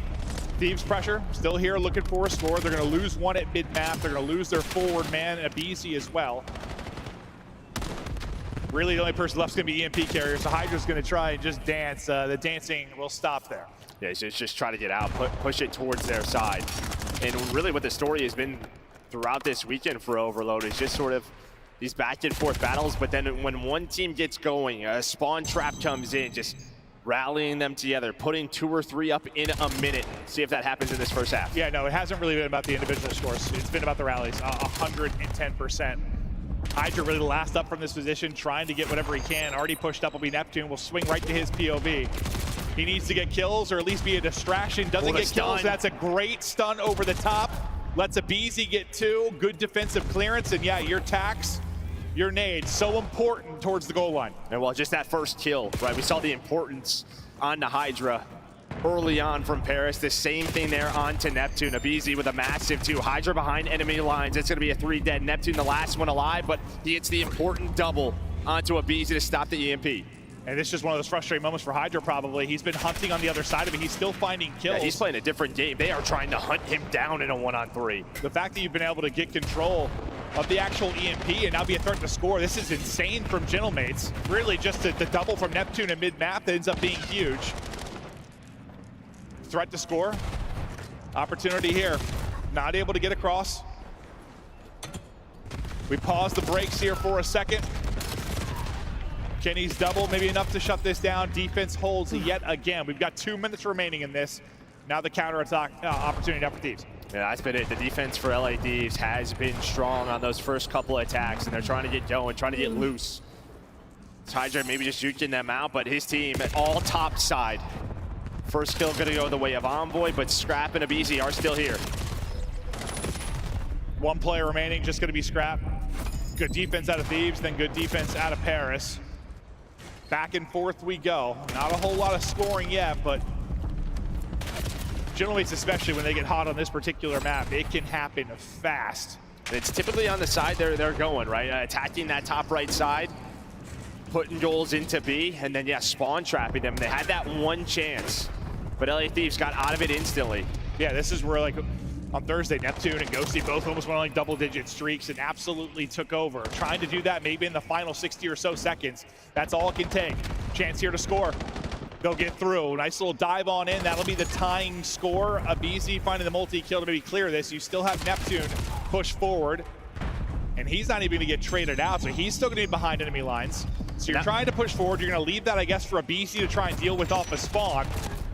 Thieves pressure, still here looking for a score. They're going to lose 1 at mid-map. They're going to lose their forward man, Abizi, as well. Really, the only person left is going to be EMP carrier, so Hydra's going to try and just dance. The dancing will stop there.
Yeah, he's just try to get out, push it towards their side. And really what the story has been throughout this weekend for Overload is just sort of these back and forth battles, but then when one team gets going, a spawn trap comes in, just rallying them together, putting 2 or 3 up in a minute. See if that happens in this first half.
Yeah, no, it hasn't really been about the individual scores. It's been about the rallies, 110%. Hydra really the last up from this position, trying to get whatever he can. Already pushed up will be Neptune, will swing right to his POV. He needs to get kills or at least be a distraction. Doesn't get kills, that's a great stun over the top. Lets Abizi get 2, good defensive clearance, and yeah, your tax, your nade, so important towards the goal line.
And well, just that first kill, right? We saw the importance on the Hydra early on from Paris. The same thing there on to Neptune. Abizi with a massive 2. Hydra behind enemy lines. It's going to be a 3 dead. Neptune the last one alive, but he gets the important double onto Abizi to stop the EMP.
And this is just one of those frustrating moments for Hydra probably. He's been hunting on the other side of it. He's still finding kills.
Yeah, he's playing a different game. They are trying to hunt him down in a 1-on-3.
The fact that you've been able to get control of the actual EMP and now be a threat to score, this is insane from Gentlemates. Really just the double from Neptune in mid-map that ends up being huge. Threat to score. Opportunity here. Not able to get across. We pause the brakes here for a second. Kenny's double, maybe enough to shut this down. Defense holds yet again. We've got 2 minutes remaining in this. Now the counter-attack opportunity now for Thieves.
Yeah, that's been it. The defense for LA Thieves has been strong on those first couple of attacks, and they're trying to get going, trying to get loose. Hydra maybe just juking them out, but his team all top side. First kill gonna go the way of Envoy, but Scrap and Abizi are still here.
1 player remaining, just gonna be Scrap. Good defense out of Thieves, then good defense out of Paris. Back and forth we go. Not a whole lot of scoring yet, but Gentleman's, especially when they get hot on this particular map, it can happen fast.
It's typically on the side they're going, right? Attacking that top right side, putting goals into B, and then, yeah, spawn trapping them. They had that one chance, but LA Thieves got out of it instantly.
Yeah, this is where, like, on Thursday, Neptune and Ghosty both almost went on like double-digit streaks and absolutely took over. Trying to do that maybe in the final 60 or so seconds. That's all it can take. Chance here to score. They'll get through. Nice little dive on in. That'll be the tying score. Abizi finding the multi-kill to maybe clear this. You still have Neptune push forward, and he's not even going to get traded out, so he's still going to be behind enemy lines. So you're trying to push forward. You're going to leave that, I guess, for Abizi to try and deal with off a spawn.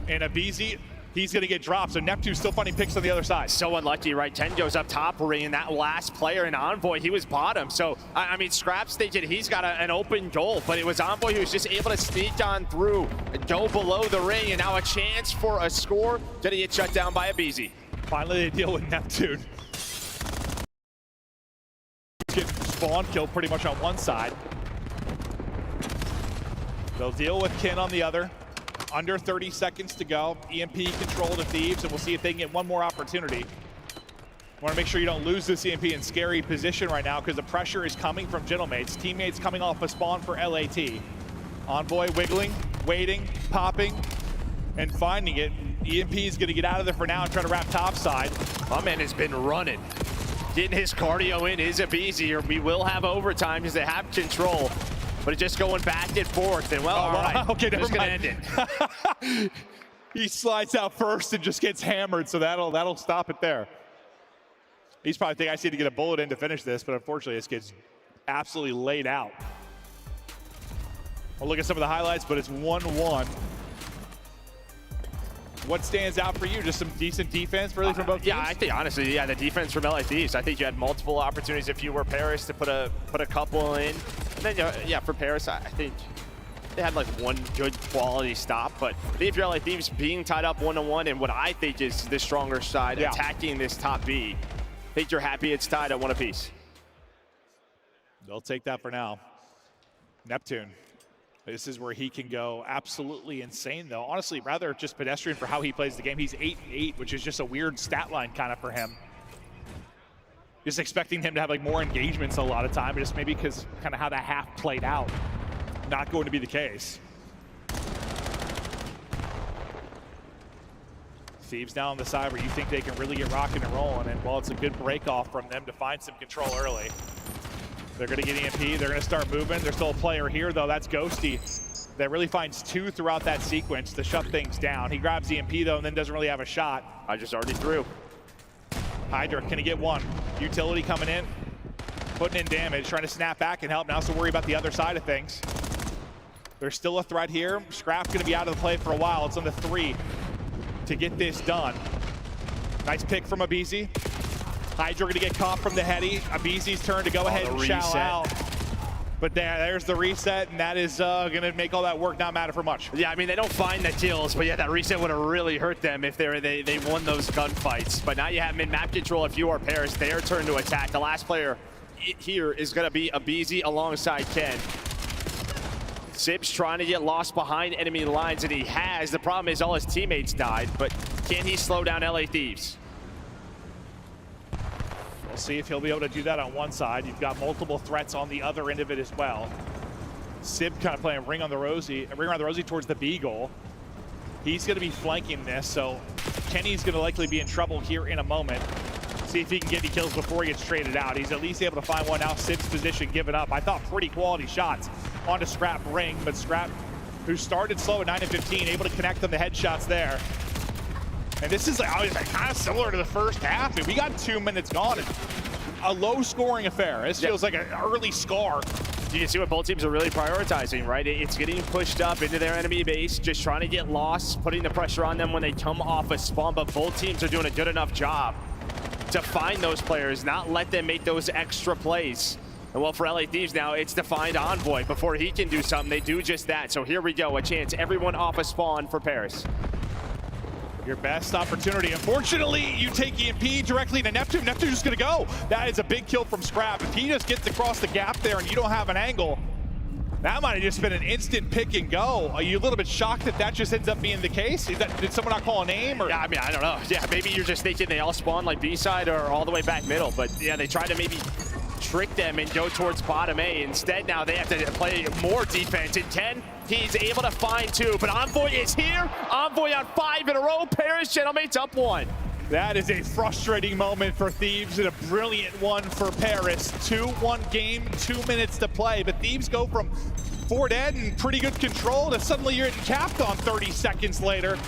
And Abizi, he's going to get dropped, so Neptune's still finding picks on the other side.
So unlucky, right? 10 goes up top, and that last player in Envoy, he was bottom. So, I mean, Scrap's thinking he's got an open goal, but it was Envoy who was just able to sneak on through and go below the ring, and now a chance for a score. Gonna get shut down by Abizi.
Finally, they deal with Neptune. Getting spawn killed pretty much on one side. They'll deal with Kin on the other. Under 30 seconds to go. EMP control to Thieves, and we'll see if they can get one more opportunity. Want to make sure you don't lose this EMP in scary position right now because the pressure is coming from Gentlemates. Teammates coming off a spawn for LAT. Envoy wiggling, waiting, popping, and finding it. EMP is going to get out of there for now and try to wrap topside.
My man has been running. Getting his cardio in is Abizi. We will have overtime because they have control. But it's just going back and forth, and well, all right,
okay, never
just gonna
mind.
end it.
He slides out first and just gets hammered, so that'll stop it there. He's probably thinking I just need to get a bullet in to finish this, but unfortunately this gets absolutely laid out. We'll look at some of the highlights, but it's 1-1. What stands out for you? Just some decent defense really from both teams?
Yeah, I think honestly, yeah, the defense from LA Thieves. I think you had multiple opportunities if you were Paris to put a couple in. And then, yeah, for Paris, I think they had like one good quality stop. But I think if you're LA Thieves being tied up 1-1 and what I think is the stronger side attacking this top B, I think you're happy it's tied at 1 apiece.
They'll take that for now. Neptune. This is where he can go absolutely insane, though. Honestly, rather just pedestrian for how he plays the game. He's 8-8, which is just a weird stat line kind of for him. Just expecting him to have like more engagements a lot of time, just maybe because kind of how that half played out. Not going to be the case. Thieves down on the side where you think they can really get rocking and rolling, and while it's a good break off from them to find some control early. They're going to get EMP. They're going to start moving. There's still a player here, though. That's Ghosty. That really finds two throughout that sequence to shut things down. He grabs EMP, though, and then doesn't really have a shot.
I just already threw.
Hydra, can he get one? Utility coming in, putting in damage, trying to snap back and help. Now, so worry about the other side of things. There's still a threat here. Scrap's going to be out of the play for a while. It's on the 3 to get this done. Nice pick from Abizi. Hydra going to get caught from the heady. Abizi's turn to go ahead and shout out. But there's the reset, and that is going to make all that work not matter for much.
Yeah, I mean, they don't find the kills, but yeah, that reset would have really hurt them if they won those gunfights. But now you have mid-map control if you are Paris. Their turn to attack. The last player here is going to be Abizi alongside Ken. Sib's trying to get lost behind enemy lines, and he has. The problem is all his teammates died, but can he slow down LA Thieves?
We'll see if he'll be able to do that on one side. You've got multiple threats on the other end of it as well. Sib kind of playing ring around the rosy towards the B goal. He's going to be flanking this, so Kenny's going to likely be in trouble here in a moment. See if he can get any kills before he gets traded out. He's at least able to find one now. Sib's position given up. I thought pretty quality shots onto Scrap ring, but Scrap, who started slow at 9-15, able to connect on the headshots there. And this is like kind of similar to the first half. I mean, we got 2 minutes gone. It's a low-scoring affair. This feels like an early scar.
You can see what both teams are really prioritizing, right? It's getting pushed up into their enemy base, just trying to get lost, putting the pressure on them when they come off a spawn, but both teams are doing a good enough job to find those players, not let them make those extra plays. And well, for LA Thieves now, it's to find Envoy. Before he can do something, they do just that. So here we go, a chance. Everyone off a spawn for Paris.
Your best opportunity. Unfortunately, you take EMP directly into Neptune. Neptune's just going to go. That is a big kill from Scrap. If he just gets across the gap there and you don't have an angle, That might have just been an instant pick and go. Are you a little bit shocked that that just ends up being the case? Did someone not call a name? Or?
Yeah, I mean, I don't know. Yeah, maybe you're just thinking they all spawn like B-side or all the way back middle. But yeah, they try to maybe trick them and go towards bottom A. Instead, now they have to play more defense. In 10, he's able to find 2. But Envoy is here. Envoy on 5 in a row. Paris Gentlemates up 1.
That is a frustrating moment for Thieves and a brilliant one for Paris. 2-1 game, 2 minutes to play. But Thieves go from 4 dead and pretty good control to suddenly you're getting capped on 30 seconds later.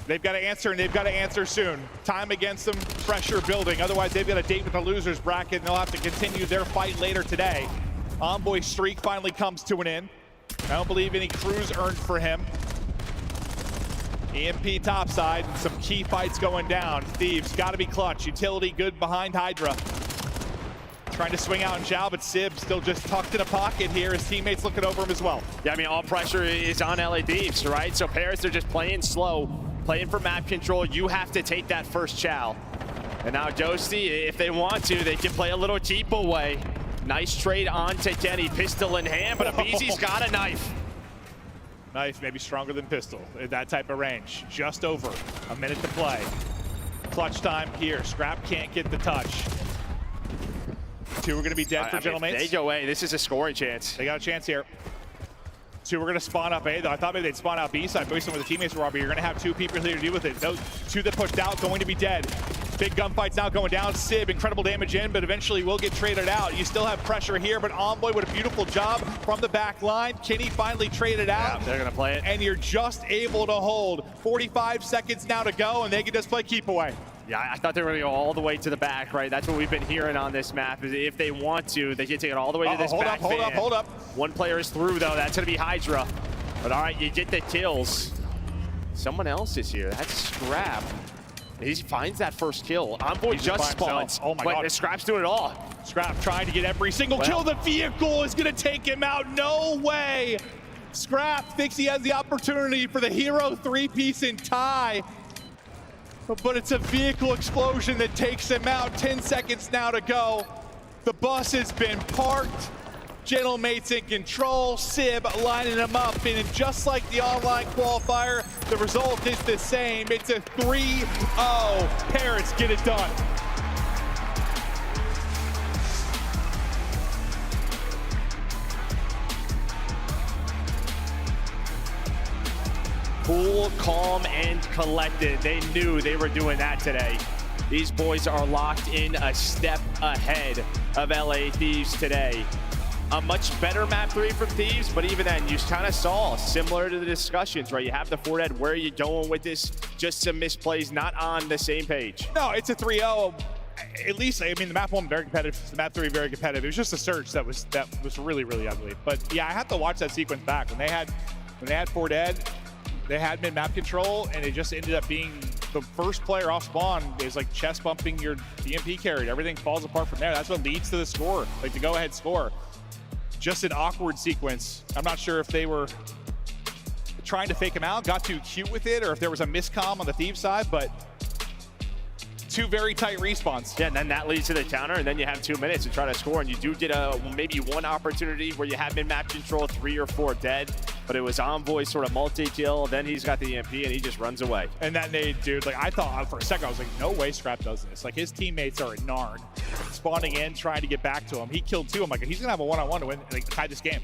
They've got to answer, and they've got to answer soon. Time against them, pressure building. Otherwise, they've got a date with the losers bracket, and they'll have to continue their fight later today. Envoy's streak finally comes to an end. I don't believe any crews earned for him. EMP topside, and some key fights going down. Thieves got to be clutch. Utility good behind Hydra. Trying to swing out and Zhao, but Sib still just tucked in a pocket here. His teammates looking over him as well.
Yeah, I mean, all pressure is on LA Thieves, right? So Paris, they're just playing slow, playing for map control. You have to take that first chow. And now Ghosty, if they want to, they can play a little keep away. Nice trade onto Kenny, pistol in hand, but Abizi's got a knife.
Knife maybe stronger than pistol in that type of range. Just over a minute to play. Clutch time here. Scrap can't get the touch. 2 are going to be dead for Gentlemates.
They go away. This is a scoring chance.
They got a chance here. 2 are going to spawn up A, though. I thought maybe they'd spawn out B side based on where the teammates were, but you're going to have 2 people here to deal with it. Those 2 that pushed out going to be dead. Big gunfights now going down. Sib, incredible damage in, but eventually will get traded out. You still have pressure here, but Envoy with a beautiful job from the back line. Kenny finally traded out.
Yeah, they're going to play it.
And you're just able to hold. 45 seconds now to go, and they can just play keep away.
Yeah, I thought they were going to go all the way to the back, right? That's what we've been hearing on this map. Is if they want to, they can take it all the way to this back van.
Hold up.
1 player is through, though. That's going to be Hydra. But all right, you get the kills. Someone else is here. That's Scrap. He finds that first kill. Envoy just spawns.
Oh my God.
But Scrap's doing it all.
Scrap trying to get every single kill. The vehicle is going to take him out. No way. Scrap thinks he has the opportunity for the hero 3-piece and tie. But it's a vehicle explosion that takes him out. 10 seconds now to go. The bus has been parked. Gentlemates in control. Sib lining them up. And just like the online qualifier, the result is the same. It's a 3-0. Paris get it done.
Cool, calm, and collected. They knew they were doing that today. These boys are locked in a step ahead of LA Thieves today. A much better map 3 from Thieves, but even then, you kind of saw, similar to the discussions, right? You have the 4 dead. Where are you going with this? Just some misplays, not on the same page.
No, it's a 3-0. At least, I mean, the map 1 very competitive, the map 3 very competitive. It was just a search that was really, really ugly. But yeah, I have to watch that sequence back. When they had 4 dead, they had mid-map control, and it just ended up being the first player off spawn is like chest bumping your EMP carried. Everything falls apart from there. That's what leads to the score, like the go-ahead score. Just an awkward sequence. I'm not sure if they were trying to fake him out, got too cute with it, or if there was a miscomm on the Thieves side, but 2 very tight respawns.
Yeah, and then that leads to the counter, and then you have 2 minutes to try to score, and you do get maybe 1 opportunity where you have mid-map control, 3 or 4 dead, but it was Envoy's sort of multi-kill, then he's got the EMP, and he just runs away.
And that nade, dude, like I thought for a second, I was like, no way Scrap does this. Like his teammates are at Narn, spawning in, trying to get back to him. He killed 2. I'm like, he's gonna have a 1-on-1 to win, like tie this game.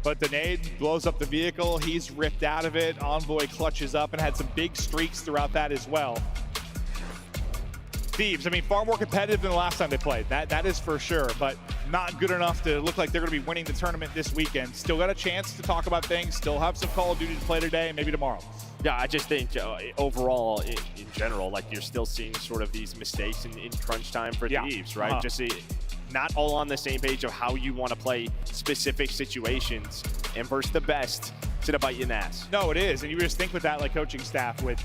But the nade blows up the vehicle. He's ripped out of it. Envoy clutches up and had some big streaks throughout that as well. Thieves, I mean, far more competitive than the last time they played. That is for sure, but not good enough to look like they're going to be winning the tournament this weekend. Still got a chance to talk about things. Still have some Call of Duty to play today and maybe tomorrow.
Yeah, I just think overall, in general, like you're still seeing sort of these mistakes in crunch time for Thieves, right? Just not all on the same page of how you want to play specific situations, and versus the best to bite you in the ass.
No, it is, and you just think with that like coaching staff with